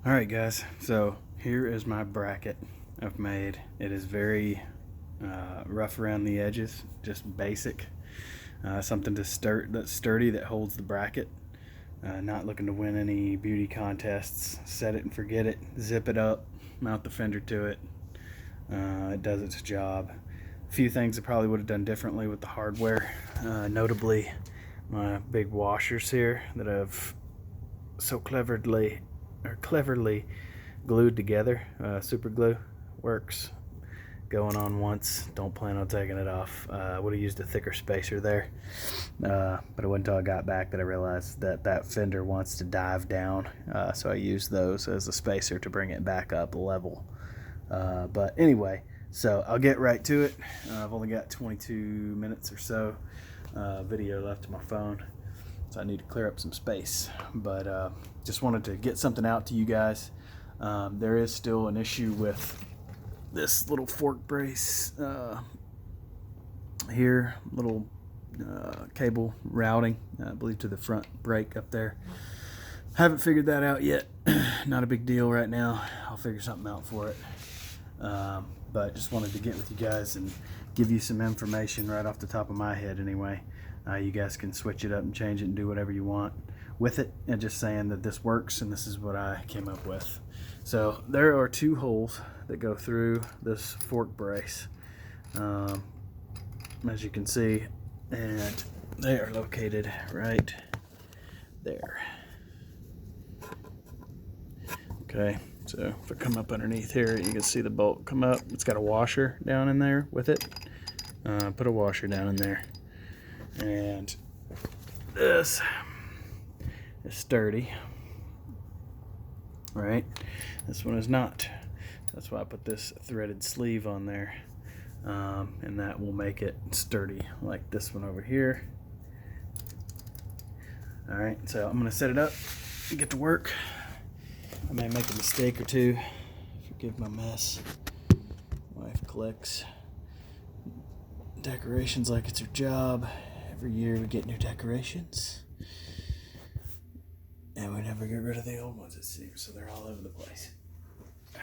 Alright guys, so here is my bracket I've made. It is very rough around the edges, just basic. Something that's sturdy, that holds the bracket. Not looking to win any beauty contests. Set it and forget it. Zip it up, mount the fender to it. It does its job. A few things I probably would have done differently with the hardware. Notably my big washers here that I've so cleverly glued together. Super glue works. Going on once, don't plan on taking it off. Would have used a thicker spacer there, but it wasn't until I got back that I realized that that fender wants to dive down, so I used those as a spacer to bring it back up a level. But anyway, so I'll get right to it. I've only got 22 minutes or so video left on my phone, so I need to clear up some space, but just wanted to get something out to you guys. There is still an issue with this little fork brace here, little cable routing, I believe, to the front brake up there. Haven't figured that out yet. Not a big deal right now. I'll figure something out for it. But just wanted to get with you guys and give you some information right off the top of my head anyway. You guys can switch it up and change it and do whatever you want with it, and just saying that this works and this is what I came up with. So there are two holes that go through this fork brace, as you can see, and they are located right there. Okay, so if I come up underneath here, you can see the bolt come up. It's got a washer down in there with it. Put a washer down in there, and this is sturdy, right? This one is not. That's why I put this threaded sleeve on there, and that will make it sturdy, like this one over here. All right, so I'm gonna set it up and get to work. I may make a mistake or two. Forgive my mess. Wife collects decorations like it's her job. Every year we get new decorations, and we never get rid of the old ones, it seems, so they're all over the place. But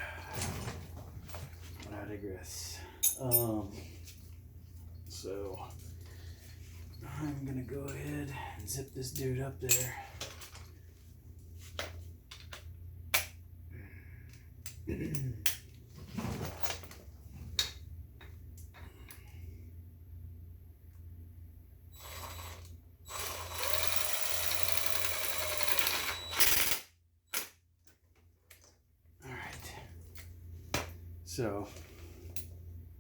I digress. So I'm gonna go ahead and zip this dude up there. So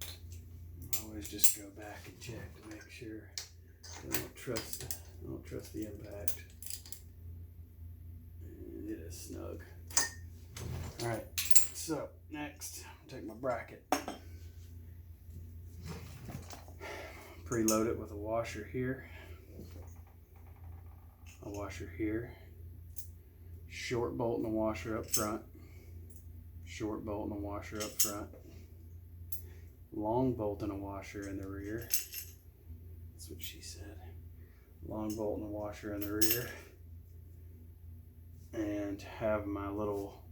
I always just go back and check to make sure. I don't trust the impact. And it is snug. All right. So next, I'll take my bracket. Preload it with a washer here. A washer here. Short bolt and a washer up front. Short bolt and a washer up front. Long bolt and a washer in the rear. That's what she said. Long bolt and a washer in the rear. And have my little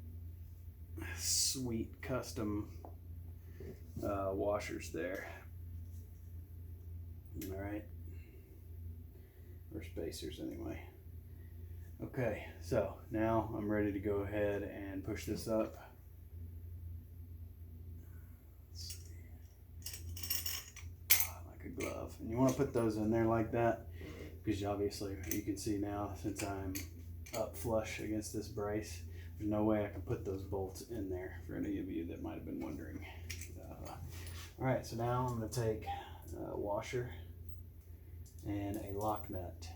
sweet custom washers there. Alright. Or spacers anyway. Okay, so now I'm ready to go ahead and push this up. Glove, and you want to put those in there like that because obviously you can see now, since I'm up flush against this brace, there's no way I can put those bolts in there, for any of you that might have been wondering. All right, so now I'm going to take a washer and a lock nut,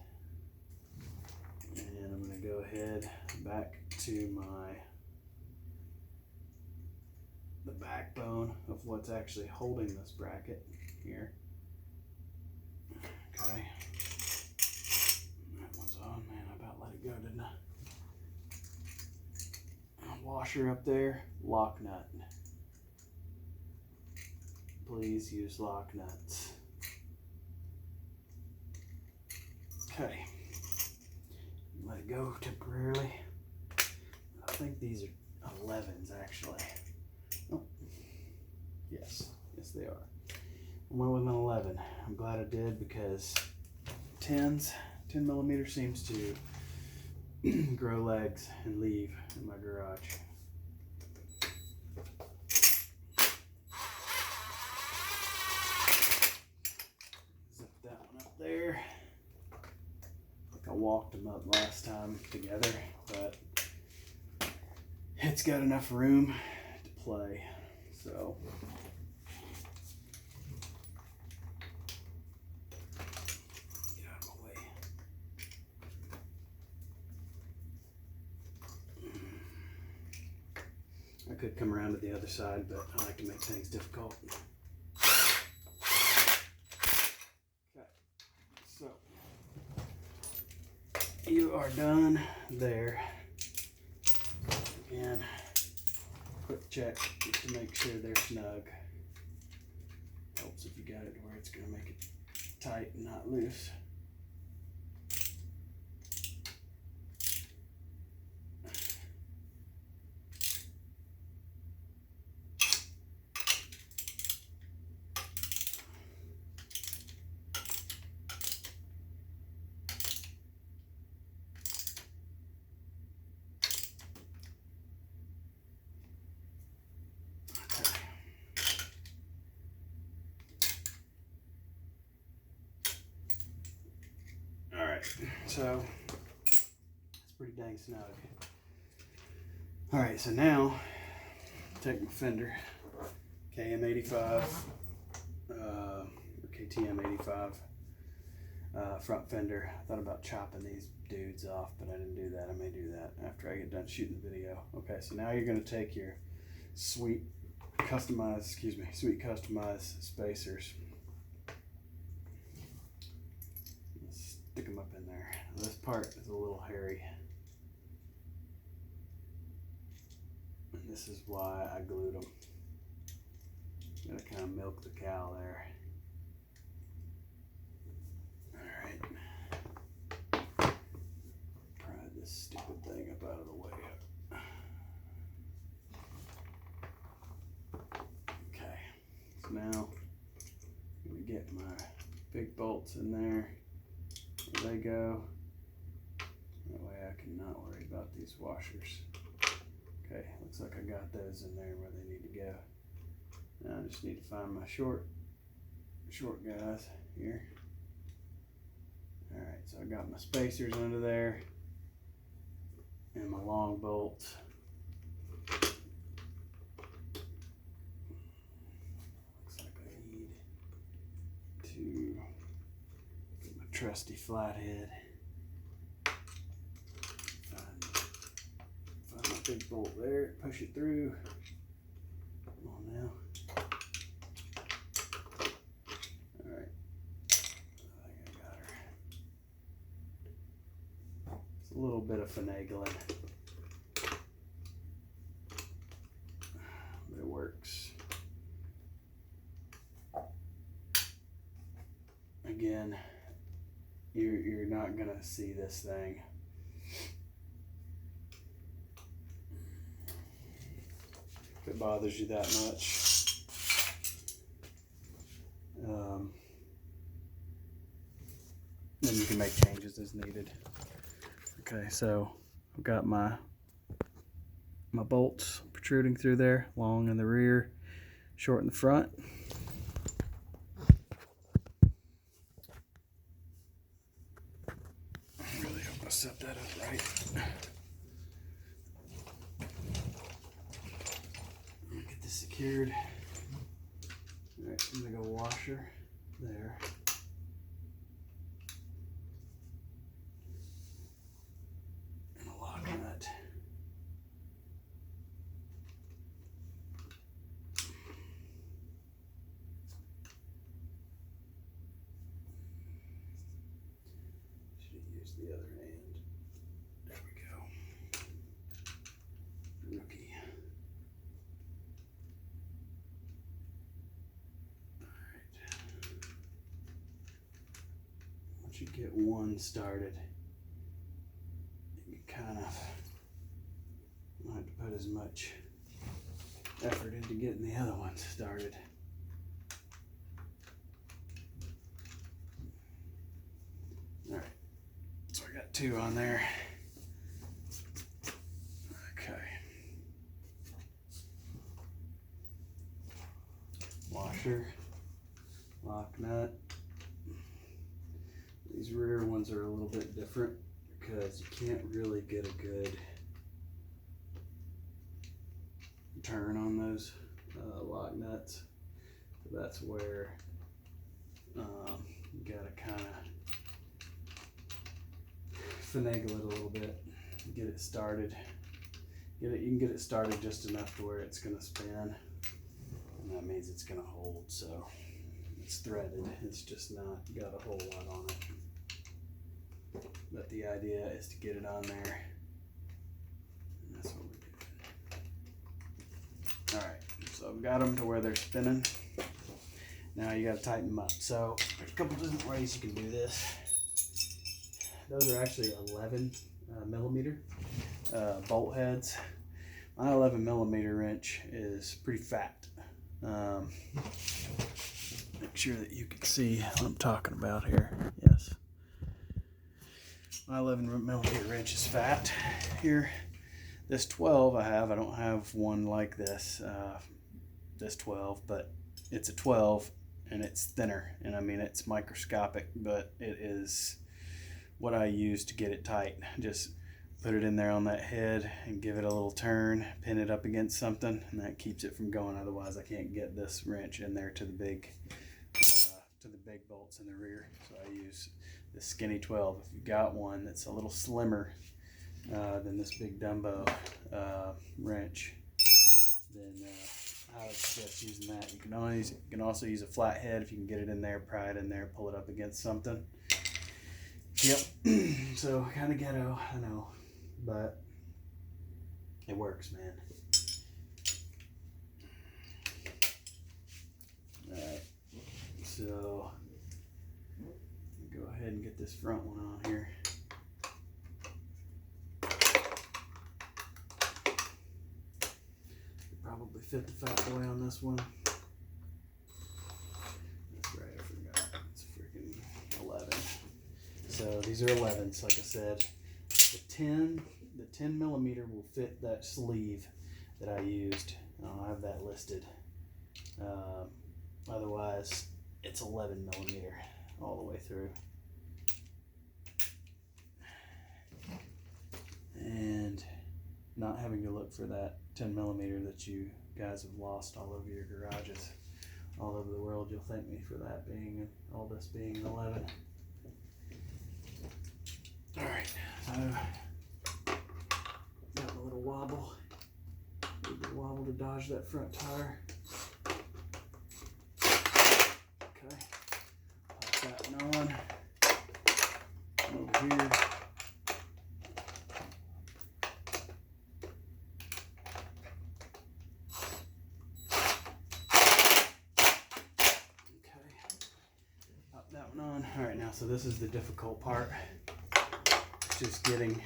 and I'm going to go ahead back to the backbone of what's actually holding this bracket here. Okay, that one's on. Man, I about let it go, didn't I? Washer up there, lock nut. Please use lock nuts. Okay, let it go temporarily. I think these are 11s actually. Oh, yes, they are. I went with an 11. I'm glad I did because 10 millimeter seems to grow legs and leave in my garage. Zip that one up there. I walked them up last time together, but it's got enough room to play, so. Get out of my way. I could come around to the other side, but I like to make things difficult. Okay, so you are done there. Again, quick check to make sure they're snug. Helps if you got it where it's going to make it tight and not loose. So it's pretty dang snug. All right, so now take my Fender KM85 or KTM 85 front fender. I thought about chopping these dudes off, but I didn't do that. I may do that after I get done shooting the video. Okay, so now you're going to take your sweet customized spacers. Stick them up in there. This part is a little hairy. And this is why I glued them. Gotta kind of milk the cow there. Alright. Pry this stupid thing up out of the way. Okay. So now I'm gonna get my big bolts in there. There they go. That way I can not worry about these washers. Okay, looks like I got those in there where they need to go. Now I just need to find my short guys here. Alright, so I got my spacers under there and my long bolts. Looks like I need to get my trusty flathead. Find my big bolt there, push it through. Come on now. Alright. I think I got her. It's a little bit of finagling. But it works. Again, you're not gonna see this thing. If it bothers you that much. Then you can make changes as needed. Okay, so I've got my bolts protruding through there, long in the rear, short in the front. Really hope I set that up right. Get this secured. All right, I'm gonna go washer there. And a lock nut. Should have used the other end. There we go. Rookie. Once you get one started, you kind of might have to put as much effort into getting the other ones started. All right, so I got 2 on there. Okay. Washer, lock nut. These rear ones are a little bit different because you can't really get a good turn on those lock nuts. So that's where you gotta kind of finagle it a little bit, get it started. You can get it started just enough to where it's gonna spin, and that means it's gonna hold. So it's threaded. It's just not got a whole lot on it. But the idea is to get it on there, and that's what we're doing. All right, so I've got them to where they're spinning. Now you got to tighten them up. So there's a couple different ways you can do this. Those are actually 11 millimeter bolt heads. My 11 millimeter wrench is pretty fat. Make sure that you can see what I'm talking about here. Yes. My 11 millimeter wrench is fat. Here, this 12 I don't have one like this, this 12, but it's a 12 and it's thinner. And I mean, it's microscopic, but it is what I use to get it tight. Just put it in there on that head and give it a little turn, pin it up against something, and that keeps it from going. Otherwise I can't get this wrench in there to the big bolts in the rear. So I use the skinny 12. If you've got one that's a little slimmer than this big Dumbo wrench, then I would suggest using that. You can also use a flat head if you can get it in there, pry it in there, pull it up against something. Yep. So kind of ghetto, I know, but it works, man. All right. So go ahead and get this front one on here. Probably fit the fat boy on this one. That's right, I forgot. It's freaking 11. So these are 11s, like I said. The 10 millimeter will fit that sleeve that I used. I'll have that listed. Otherwise, it's 11 millimeter all the way through. And not having to look for that 10 millimeter that you guys have lost all over your garages all over the world. You'll thank me for that being, all this being an 11. All right, so got my little wobble. Need the wobble to dodge that front tire. Okay, pop that one on. Over here. That one on. All right, now, so this is the difficult part. It's just getting,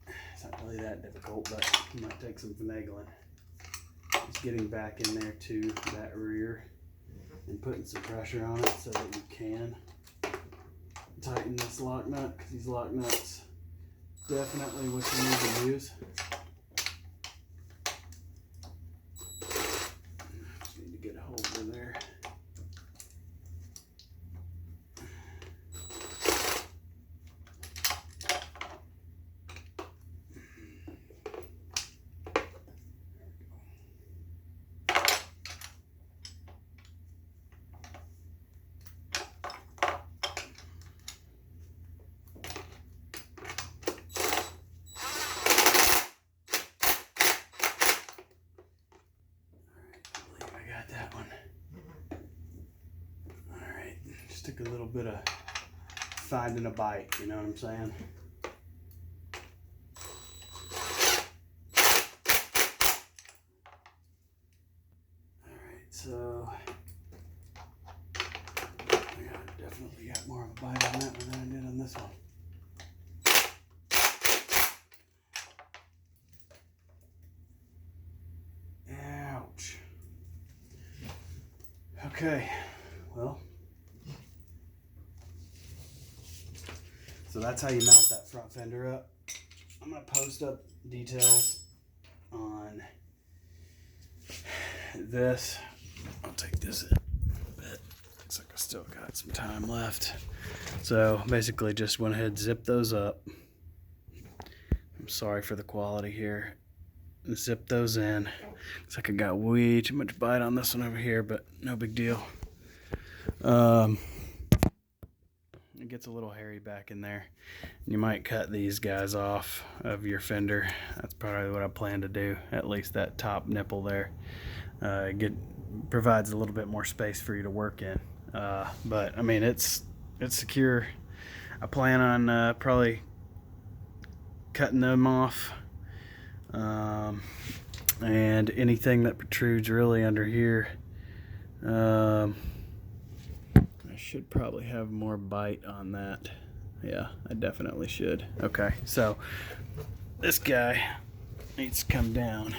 it's not really that difficult, but it might take some finagling. Just getting back in there to that rear and putting some pressure on it so that you can tighten this lock nut, because these lock nuts definitely what you need to use. Just need to get a hold of there. That one. All right, just took a little bit of finding a bite, you know what I'm saying? All right, so I definitely got more of a bite on that one than I did on this one. Okay, well, so that's how you mount that front fender up. I'm gonna post up details on this. I'll take this in a bit. Looks like I still got some time left. So basically just went ahead and zipped those up. I'm sorry for the quality here. Zip those in. Looks like I got way too much bite on this one over here, but no big deal. It gets a little hairy back in there. You might cut these guys off of your fender. That's probably what I plan to do, at least that top nipple there. Provides a little bit more space for you to work in. But I mean, it's secure. I plan on probably cutting them off. And anything that protrudes really under here, I should probably have more bite on that. Yeah, I definitely should. Okay, so this guy needs to come down.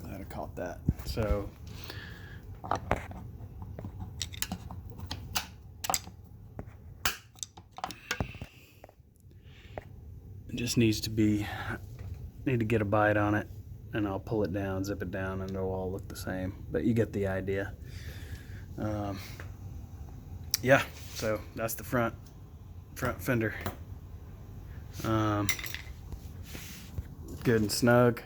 Glad I caught that. So it just need to get a bite on it, and I'll pull it down, zip it down, and it'll all look the same, but you get the idea. Yeah, so that's the front fender. Good and snug.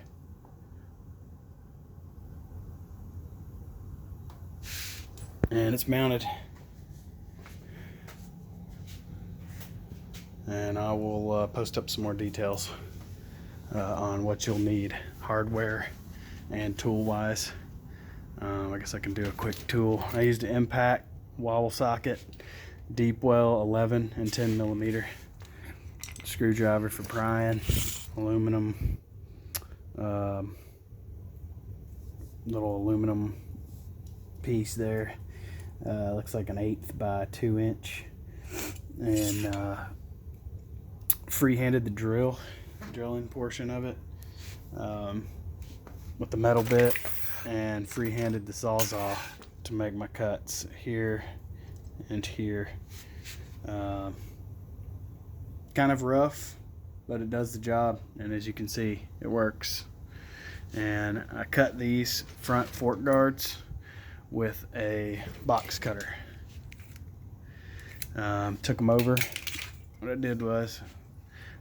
And it's mounted. And I will post up some more details on what you'll need hardware and tool wise. I guess I can do a quick tool. I used an impact wobble socket, deep well 11 and 10 millimeter, screwdriver for prying, aluminum, little aluminum piece there, looks like an 1/8 by 2 inch, and free-handed the drilling portion of it with the metal bit, and free-handed the sawzall to make my cuts here and here. Kind of rough, but it does the job, and as you can see, it works. And I cut these front fork guards with a box cutter. Took them over. What I did was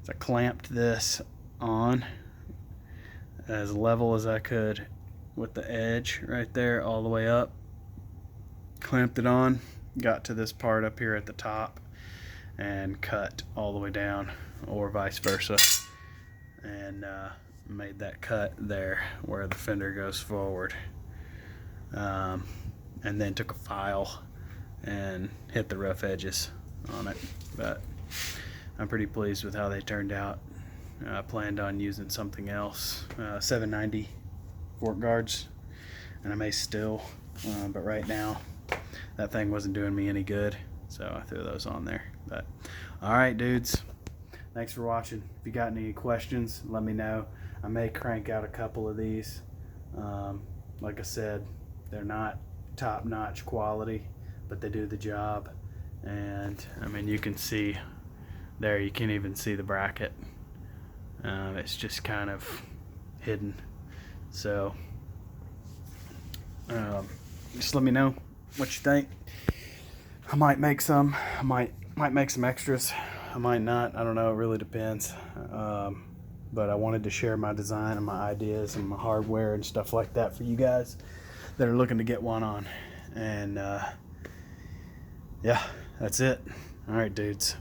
I clamped this on as level as I could with the edge right there all the way up. Clamped it on, got to this part up here at the top, and cut all the way down, or vice versa, and made that cut there where the fender goes forward, and then took a file and hit the rough edges on it. But I'm pretty pleased with how they turned out. I planned on using something else, 790 fork guards, and I may still, but right now that thing wasn't doing me any good, so I threw those on there. But all right, dudes, thanks for watching. If you got any questions, let me know. I may crank out a couple of these. Like I said, they're not top-notch quality, but they do the job. And I mean, you can see there, you can't even see the bracket. It's just kind of hidden. So just let me know what you think. I might make some. I might make some extras. I might not. I don't know. It really depends. But I wanted to share my design and my ideas and my hardware and stuff like that for you guys that are looking to get one on. And yeah, that's it. All right, dudes.